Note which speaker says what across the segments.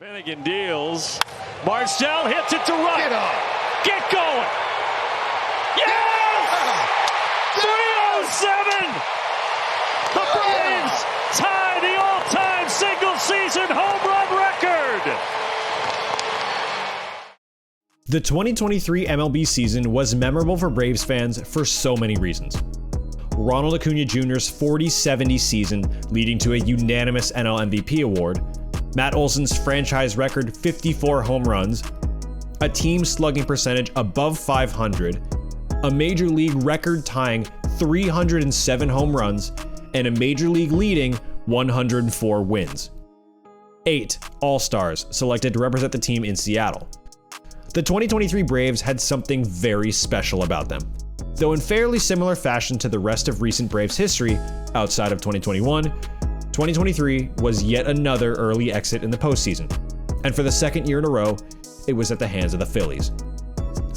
Speaker 1: Finnegan deals. Marcel hits it to right.
Speaker 2: Get up.
Speaker 1: Get going. Yes! 307! The Braves tie the all-time single-season home run record.
Speaker 3: The 2023 MLB season was memorable for Braves fans for so many reasons. Ronald Acuna Jr.'s 40-70 season leading to a unanimous NL MVP award, Matt Olson's franchise record 54 home runs, a team slugging percentage above 500, a major league record-tying 307 home runs, and a major league leading 104 wins. 8 All-Stars selected to represent the team in Seattle. The 2023 Braves had something very special about them. Though in fairly similar fashion to the rest of recent Braves history, outside of 2021, 2023 was yet another early exit in the postseason. And for the second year in a row, it was at the hands of the Phillies.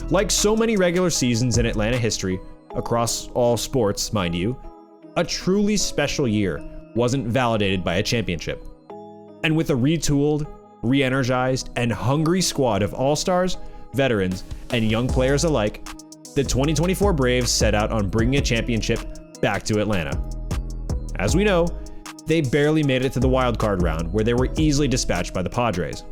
Speaker 3: Like so many regular seasons in Atlanta history, across all sports, mind you, a truly special year wasn't validated by a championship. And with a retooled, re-energized, and hungry squad of all-stars, veterans, and young players alike, the 2024 Braves set out on bringing a championship back to Atlanta. As we know, they barely made it to the wild card round, where they were easily dispatched by the Padres.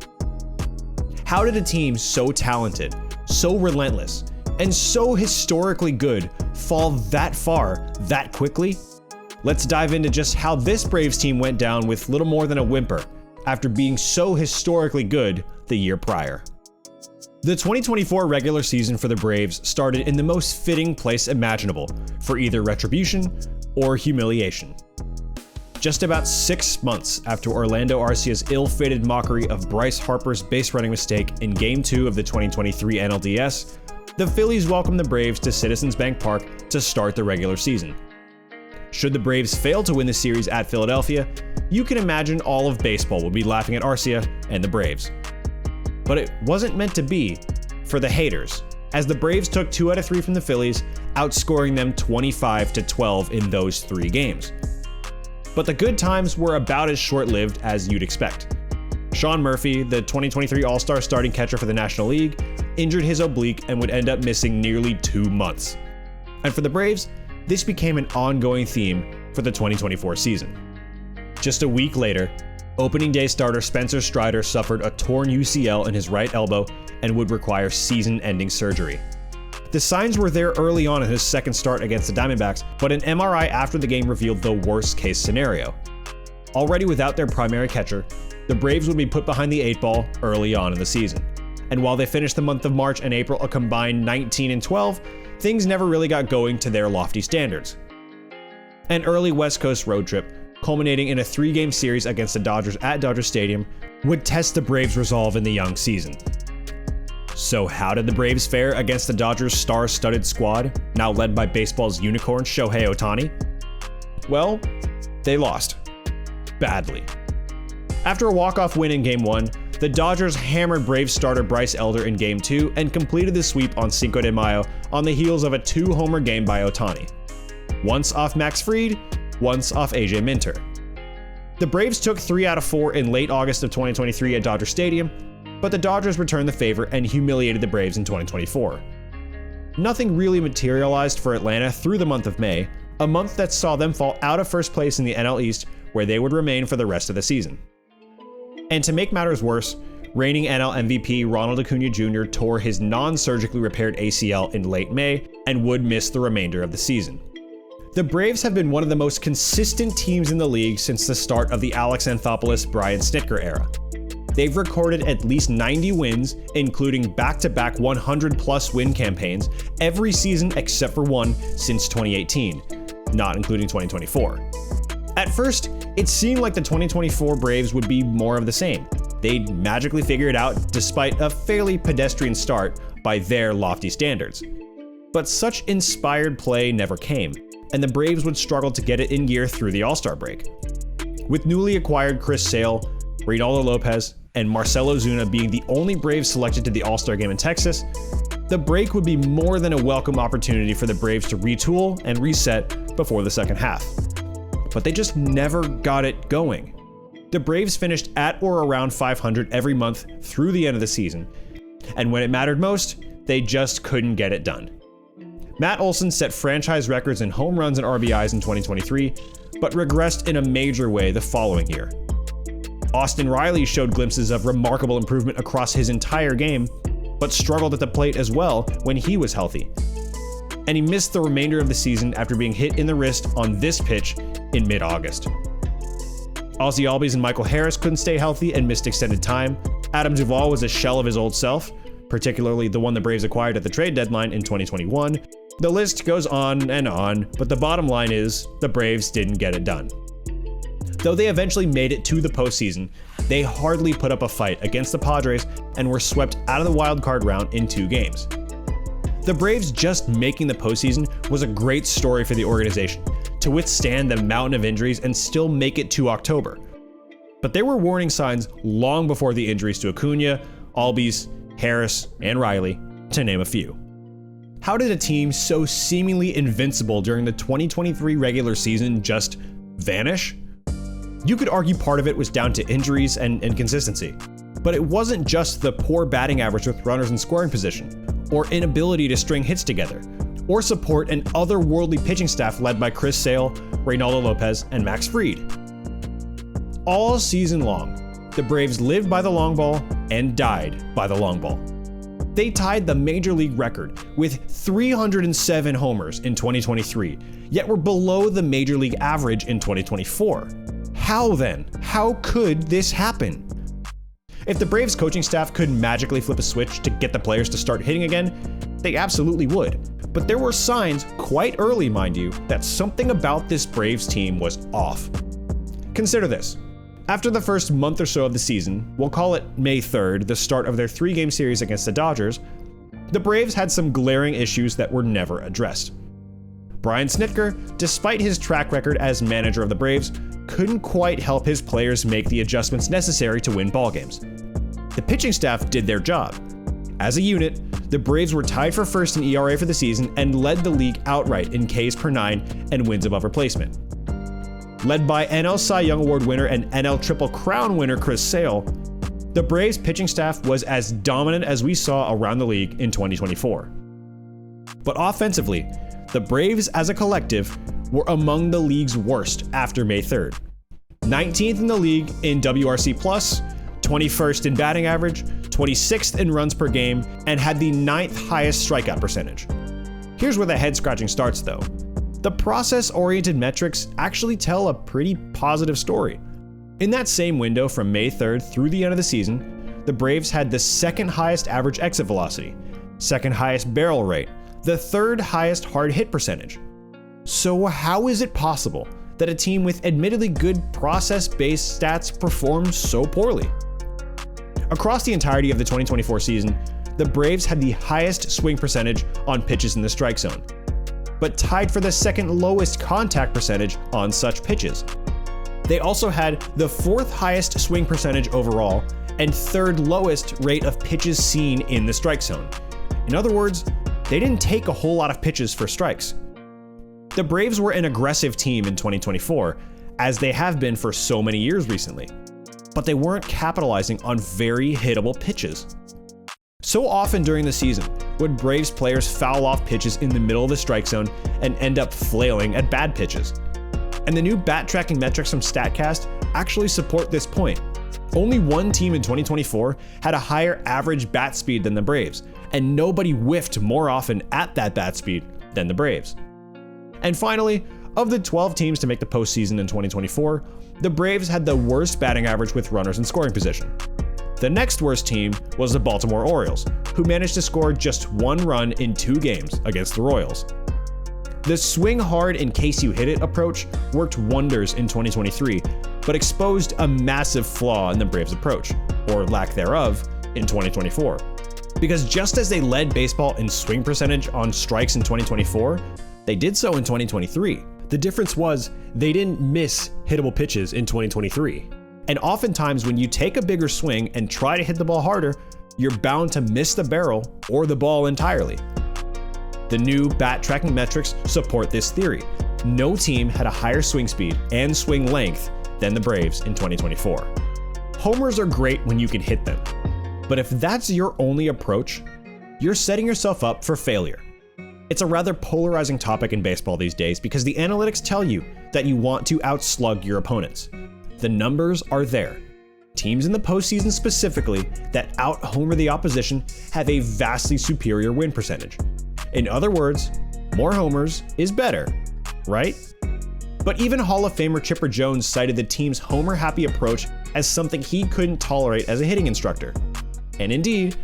Speaker 3: How did a team so talented, so relentless, and so historically good fall that far that quickly? Let's dive into just how this Braves team went down with little more than a whimper after being so historically good the year prior. The 2024 regular season for the Braves started in the most fitting place imaginable for either retribution or humiliation. Just about 6 months after Orlando Arcia's ill-fated mockery of Bryce Harper's base running mistake in Game 2 of the 2023 NLDS, the Phillies welcomed the Braves to Citizens Bank Park to start the regular season. Should the Braves fail to win the series at Philadelphia, you can imagine all of baseball would be laughing at Arcia and the Braves. But it wasn't meant to be for the haters, as the Braves took 2 out of 3 from the Phillies, outscoring them 25-12 in those 3 games. But the good times were about as short-lived as you'd expect. Sean Murphy, the 2023 All-Star starting catcher for the National League, injured his oblique and would end up missing nearly 2 months. And for the Braves, this became an ongoing theme for the 2024 season. Just a week later, opening day starter Spencer Strider suffered a torn UCL in his right elbow and would require season-ending surgery. The signs were there early on in his second start against the Diamondbacks, but an MRI after the game revealed the worst-case scenario. Already without their primary catcher, the Braves would be put behind the 8 ball early on in the season. And while they finished the month of March and April a combined 19-12, things never really got going to their lofty standards. An early West Coast road trip, culminating in a 3-game series against the Dodgers at Dodger Stadium, would test the Braves' resolve in the young season. So how did the Braves fare against the Dodgers' star-studded squad, now led by baseball's unicorn Shohei Ohtani? Well, they lost. Badly. After a walk-off win in Game 1, the Dodgers hammered Braves starter Bryce Elder in Game 2 and completed the sweep on Cinco de Mayo on the heels of a 2-homer game by Ohtani. Once off Max Fried, once off AJ Minter. The Braves took 3 out of 4 in late August of 2023 at Dodger Stadium, but the Dodgers returned the favor and humiliated the Braves in 2024. Nothing really materialized for Atlanta through the month of May, a month that saw them fall out of first place in the NL East, where they would remain for the rest of the season. And to make matters worse, reigning NL MVP Ronald Acuna Jr. tore his non-surgically repaired ACL in late May and would miss the remainder of the season. The Braves have been one of the most consistent teams in the league since the start of the Alex Anthopoulos-Brian Snitker era. They've recorded at least 90 wins, including back-to-back 100-plus win campaigns, every season except for one since 2018, not including 2024. At first, it seemed like the 2024 Braves would be more of the same. They'd magically figure it out despite a fairly pedestrian start by their lofty standards. But such inspired play never came, and the Braves would struggle to get it in gear through the All-Star break. With newly acquired Chris Sale, Reynaldo Lopez, and Marcell Ozuna being the only Braves selected to the All-Star game in Texas, the break would be more than a welcome opportunity for the Braves to retool and reset before the second half. But they just never got it going. the Braves finished at or around 500 every month through the end of the season. And when it mattered most, they just couldn't get it done. Matt Olson set franchise records in home runs and RBIs in 2023, but regressed in a major way the following year. Austin Riley showed glimpses of remarkable improvement across his entire game, but struggled at the plate as well when he was healthy. And he missed the remainder of the season after being hit in the wrist on this pitch in mid-August. Ozzie Albies and Michael Harris couldn't stay healthy and missed extended time. Adam Duvall was a shell of his old self, particularly the one the Braves acquired at the trade deadline in 2021. The list goes on and on, but the bottom line is the Braves didn't get it done. Though they eventually made it to the postseason, they hardly put up a fight against the Padres and were swept out of the wild card round in 2 games. The Braves just making the postseason was a great story for the organization, to withstand the mountain of injuries and still make it to October. But there were warning signs long before the injuries to Acuna, Albies, Harris, and Riley, to name a few. How did a team so seemingly invincible during the 2023 regular season just vanish? You could argue part of it was down to injuries and inconsistency, but it wasn't just the poor batting average with runners in scoring position, or inability to string hits together, or support an otherworldly pitching staff led by Chris Sale, Reynaldo Lopez, and Max Fried. All season long, the Braves lived by the long ball and died by the long ball. They tied the major league record with 307 homers in 2023, yet were below the major league average in 2024. How then? How could this happen? If the Braves coaching staff could magically flip a switch to get the players to start hitting again, they absolutely would. But there were signs, quite early mind you, that something about this Braves team was off. Consider this. After the first month or so of the season, we'll call it May 3rd, the start of their 3-game series against the Dodgers, the Braves had some glaring issues that were never addressed. Brian Snitker, despite his track record as manager of the Braves, couldn't quite help his players make the adjustments necessary to win ballgames. The pitching staff did their job. As a unit, the Braves were tied for first in ERA for the season and led the league outright in Ks per 9 and wins above replacement. Led by NL Cy Young Award winner and NL Triple Crown winner Chris Sale, the Braves pitching staff was as dominant as we saw around the league in 2024. But offensively, the Braves as a collective were among the league's worst after May 3rd. 19th in the league in WRC+, 21st in batting average, 26th in runs per game, and had the 9th highest strikeout percentage. Here's where the head-scratching starts though. The process-oriented metrics actually tell a pretty positive story. In that same window from May 3rd through the end of the season, the Braves had the 2nd highest average exit velocity, 2nd highest barrel rate, the 3rd highest hard hit percentage. So how is it possible that a team with admittedly good process-based stats performed so poorly? Across the entirety of the 2024 season, the Braves had the highest swing percentage on pitches in the strike zone, but tied for the 2nd lowest contact percentage on such pitches. They also had the 4th highest swing percentage overall and 3rd lowest rate of pitches seen in the strike zone. In other words, they didn't take a whole lot of pitches for strikes. The Braves were an aggressive team in 2024, as they have been for so many years recently, but they weren't capitalizing on very hittable pitches. So often during the season would Braves players foul off pitches in the middle of the strike zone and end up flailing at bad pitches. And the new bat tracking metrics from StatCast actually support this point. Only one team in 2024 had a higher average bat speed than the Braves, and nobody whiffed more often at that bat speed than the Braves. And finally, of the 12 teams to make the postseason in 2024, the Braves had the worst batting average with runners in scoring position. The next worst team was the Baltimore Orioles, who managed to score just 1 run in 2 games against the Royals. The swing hard in case you hit it approach worked wonders in 2023, but exposed a massive flaw in the Braves' approach, or lack thereof, in 2024. Because just as they led baseball in swing percentage on strikes in 2024, they did so in 2023. The difference was they didn't miss hittable pitches in 2023. And oftentimes when you take a bigger swing and try to hit the ball harder, you're bound to miss the barrel or the ball entirely. The new bat tracking metrics support this theory. No team had a higher swing speed and swing length than the Braves in 2024. Homers are great when you can hit them, but if that's your only approach, you're setting yourself up for failure. It's a rather polarizing topic in baseball these days because the analytics tell you that you want to outslug your opponents. The numbers are there. Teams in the postseason specifically that out-homer the opposition have a vastly superior win percentage. In other words, more homers is better, right? But even Hall of Famer Chipper Jones cited the team's homer-happy approach as something he couldn't tolerate as a hitting instructor. And indeed,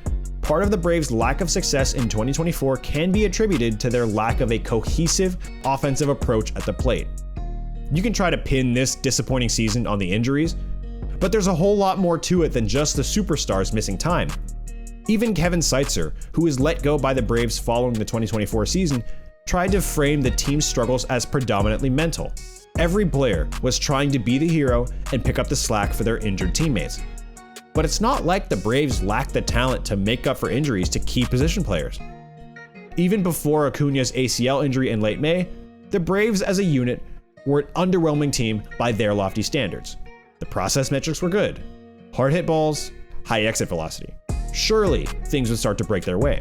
Speaker 3: part of the Braves' lack of success in 2024 can be attributed to their lack of a cohesive offensive approach at the plate. You can try to pin this disappointing season on the injuries, but there's a whole lot more to it than just the superstars missing time. Even Kevin Seitzer, who was let go by the Braves following the 2024 season, tried to frame the team's struggles as predominantly mental. Every player was trying to be the hero and pick up the slack for their injured teammates. But it's not like the Braves lacked the talent to make up for injuries to key position players. Even before Acuna's ACL injury in late May, the Braves as a unit were an underwhelming team by their lofty standards. The process metrics were good. Hard hit balls, high exit velocity. Surely things would start to break their way.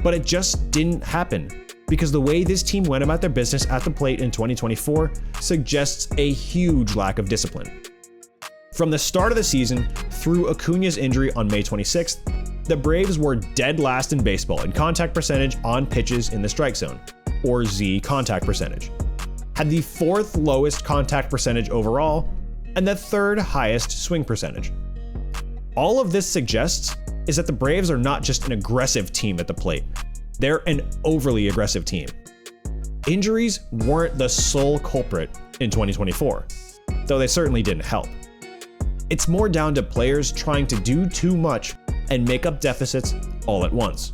Speaker 3: But it just didn't happen because the way this team went about their business at the plate in 2024 suggests a huge lack of discipline. From the start of the season through Acuna's injury on May 26th, the Braves were dead last in baseball in contact percentage on pitches in the strike zone, or Z contact percentage, had the 4th lowest contact percentage overall, and the 3rd highest swing percentage. All of this suggests is that the Braves are not just an aggressive team at the plate, they're an overly aggressive team. Injuries weren't the sole culprit in 2024, though they certainly didn't help. It's more down to players trying to do too much and make up deficits all at once.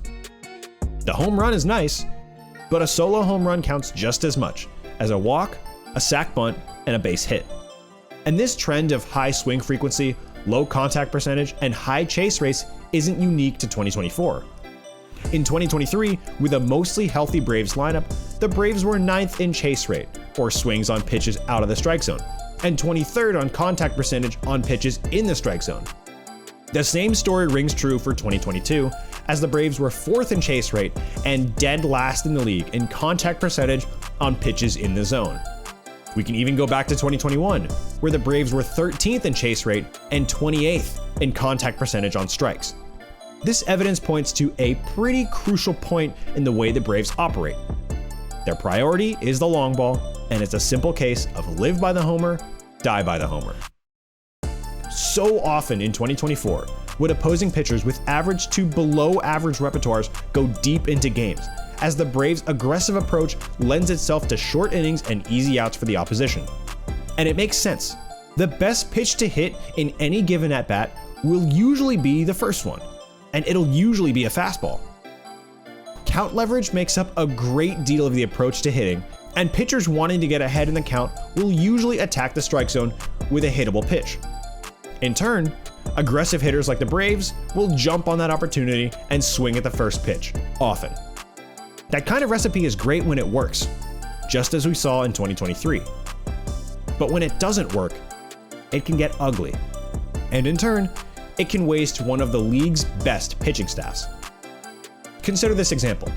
Speaker 3: The home run is nice, but a solo home run counts just as much as a walk, a sac bunt, and a base hit. And this trend of high swing frequency, low contact percentage, and high chase rates isn't unique to 2024. In 2023, with a mostly healthy Braves lineup, the Braves were 9th in chase rate, or swings on pitches out of the strike zone, and 23rd on contact percentage on pitches in the strike zone. The same story rings true for 2022, as the Braves were 4th in chase rate and dead last in the league in contact percentage on pitches in the zone. We can even go back to 2021, where the Braves were 13th in chase rate and 28th in contact percentage on strikes. This evidence points to a pretty crucial point in the way the Braves operate. Their priority is the long ball, and it's a simple case of live by the homer, die by the homer. So often in 2024, would opposing pitchers with average to below average repertoires go deep into games, as the Braves' aggressive approach lends itself to short innings and easy outs for the opposition. And it makes sense. The best pitch to hit in any given at-bat will usually be the first one, and it'll usually be a fastball. Count leverage makes up a great deal of the approach to hitting, and pitchers wanting to get ahead in the count will usually attack the strike zone with a hittable pitch. In turn, aggressive hitters like the Braves will jump on that opportunity and swing at the first pitch, often. That kind of recipe is great when it works, just as we saw in 2023. But when it doesn't work, it can get ugly. And in turn, it can waste one of the league's best pitching staffs. Consider this example.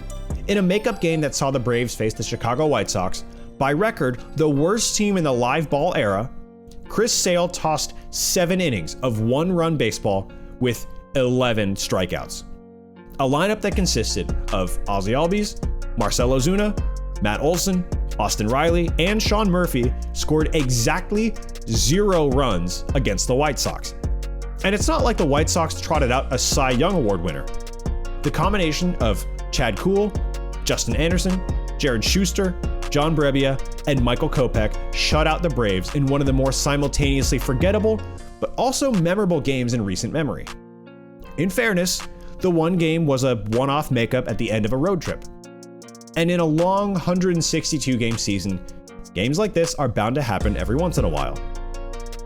Speaker 3: In a makeup game that saw the Braves face the Chicago White Sox, by record, the worst team in the live ball era, Chris Sale tossed 7 innings of 1-run baseball with 11 strikeouts. A lineup that consisted of Ozzie Albies, Marcell Ozuna, Matt Olson, Austin Riley, and Sean Murphy scored exactly 0 runs against the White Sox. And it's not like the White Sox trotted out a Cy Young Award winner. The combination of Chad Kuhl, Justin Anderson, Jared Schuster, John Brebbia, and Michael Kopech shut out the Braves in one of the more simultaneously forgettable, but also memorable games in recent memory. In fairness, the one game was a one-off makeup at the end of a road trip. And in a long 162-game season, games like this are bound to happen every once in a while.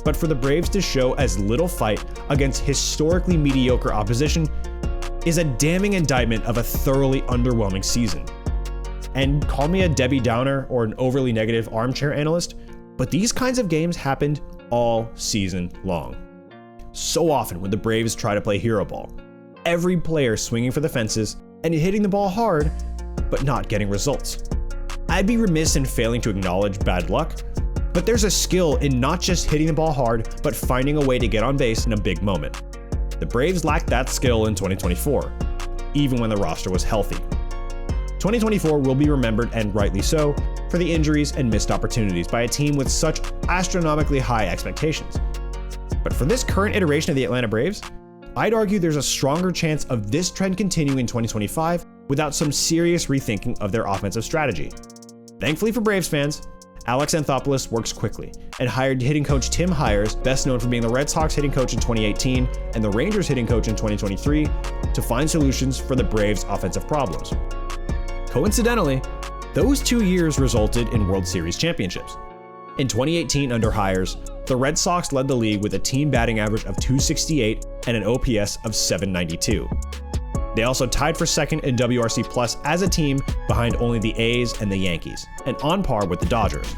Speaker 3: But for the Braves to show as little fight against historically mediocre opposition is a damning indictment of a thoroughly underwhelming season. And call me a Debbie Downer or an overly negative armchair analyst, but these kinds of games happened all season long. So often when the Braves try to play hero ball, every player swinging for the fences and hitting the ball hard, but not getting results. I'd be remiss in failing to acknowledge bad luck, but there's a skill in not just hitting the ball hard, but finding a way to get on base in a big moment. The Braves lacked that skill in 2024, even when the roster was healthy. 2024 will be remembered, and rightly so, for the injuries and missed opportunities by a team with such astronomically high expectations. But for this current iteration of the Atlanta Braves, I'd argue there's a stronger chance of this trend continuing in 2025 without some serious rethinking of their offensive strategy. Thankfully for Braves fans, Alex Anthopoulos works quickly and hired hitting coach Tim Hires, best known for being the Red Sox hitting coach in 2018 and the Rangers hitting coach in 2023, to find solutions for the Braves' offensive problems. Coincidentally, those 2 years resulted in World Series championships. In 2018 under Hires, the Red Sox led the league with a team batting average of .268 and an OPS of .792. They also tied for second in WRC Plus as a team behind only the A's and the Yankees, and on par with the Dodgers.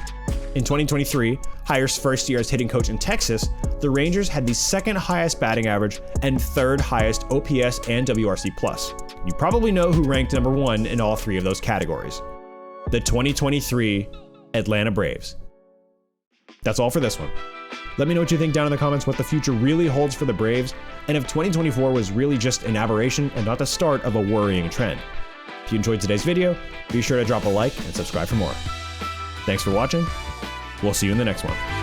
Speaker 3: In 2023, Hires' first year as hitting coach in Texas, the Rangers had the second highest batting average and third highest OPS and WRC Plus. You probably know who ranked number 1 in all 3 of those categories: the 2023 Atlanta Braves. That's all for this one. Let me know what you think down in the comments, what the future really holds for the Braves, and if 2024 was really just an aberration and not the start of a worrying trend. If you enjoyed today's video, be sure to drop a like and subscribe for more. Thanks for watching. We'll see you in the next one.